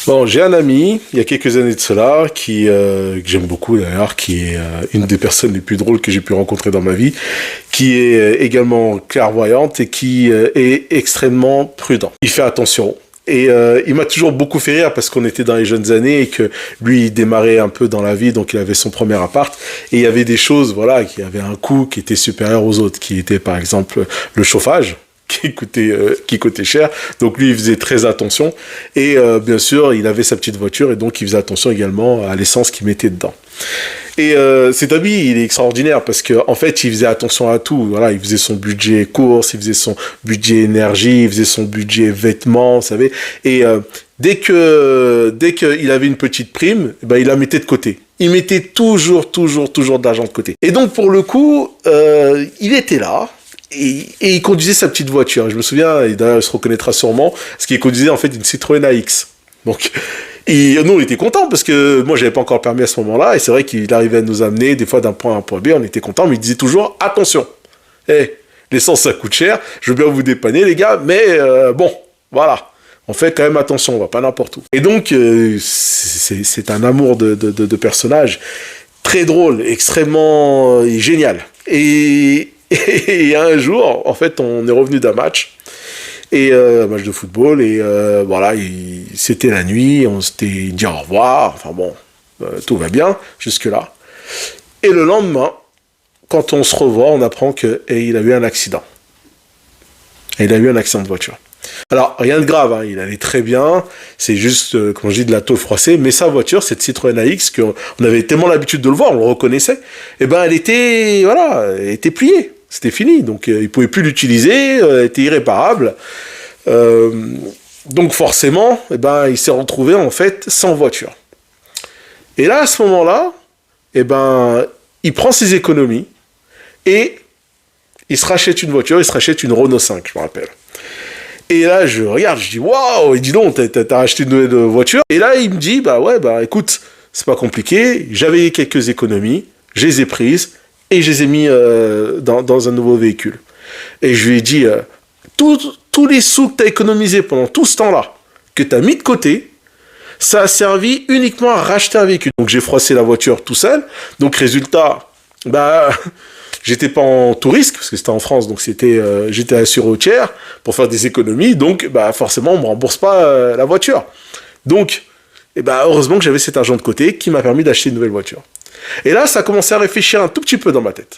Bon, j'ai un ami, il y a quelques années de cela, que j'aime beaucoup d'ailleurs, qui est une des personnes les plus drôles que j'ai pu rencontrer dans ma vie, qui est également clairvoyante et qui est extrêmement prudent. Il fait attention. Et il m'a toujours beaucoup fait rire parce qu'on était dans les jeunes années et que lui, il démarrait un peu dans la vie, donc il avait son premier appart. Et il y avait des choses, voilà, qui avaient un coût qui était supérieur aux autres, qui était par exemple le chauffage, qui coûtait cher. Donc lui, il faisait très attention. Et bien sûr, il avait sa petite voiture et donc il faisait attention également à l'essence qu'il mettait dedans. Et cet ami, il est extraordinaire parce que en fait, il faisait attention à tout. Voilà, il faisait son budget course, il faisait son budget énergie, il faisait son budget vêtements, vous savez. Et dès qu'il avait une petite prime, ben, il la mettait de côté. Il mettait toujours de l'argent de côté. Et donc pour le coup, il était là. Et il conduisait sa petite voiture. Je me souviens, et d'ailleurs il se reconnaîtra sûrement, parce qu'il conduisait en fait une Citroën AX. Donc, nous on était contents parce que moi j'avais pas encore le permis à ce moment-là, et c'est vrai qu'il arrivait à nous amener des fois d'un point A à un point B, on était contents, mais il disait toujours attention, l'essence ça coûte cher, je veux bien vous dépanner les gars, mais bon, voilà. On fait quand même attention, on va pas n'importe où. Et donc, c'est un amour de personnage très drôle, extrêmement génial. Et un jour, en fait, on est revenu d'un match, un match de football, et voilà, c'était la nuit, on s'était dit au revoir, enfin bon, tout va bien, jusque-là. Et le lendemain, quand on se revoit, on apprend qu'il a eu un accident. Il a eu un accident de voiture. Alors, rien de grave, hein, il allait très bien, c'est juste, comme je dis, de la tôle froissée, mais sa voiture, cette Citroën AX, qu'on avait tellement l'habitude de le voir, on le reconnaissait, et ben elle était pliée, c'était fini, donc il pouvait plus l'utiliser, elle était irréparable, donc forcément, et ben il s'est retrouvé en fait sans voiture. Et là, à ce moment-là, et ben il prend ses économies, et il se rachète une voiture, il se rachète une Renault 5, je me rappelle. Et là, je regarde, je dis, waouh, et dis donc, t'as acheté une nouvelle voiture. Et là, il me dit, bah ouais, bah écoute, c'est pas compliqué, j'avais quelques économies, je les ai prises, et je les ai mis dans un nouveau véhicule. Et je lui ai dit, tous les sous que t'as économisés pendant tout ce temps-là, que t'as mis de côté, ça a servi uniquement à racheter un véhicule. Donc j'ai froissé la voiture tout seul, donc résultat, bah... J'étais pas en tout risque, parce que c'était en France, donc j'étais assuré au tiers pour faire des économies, donc bah, forcément on me rembourse pas la voiture. Donc, heureusement que j'avais cet argent de côté qui m'a permis d'acheter une nouvelle voiture. Et là, ça a commencé à réfléchir un tout petit peu dans ma tête.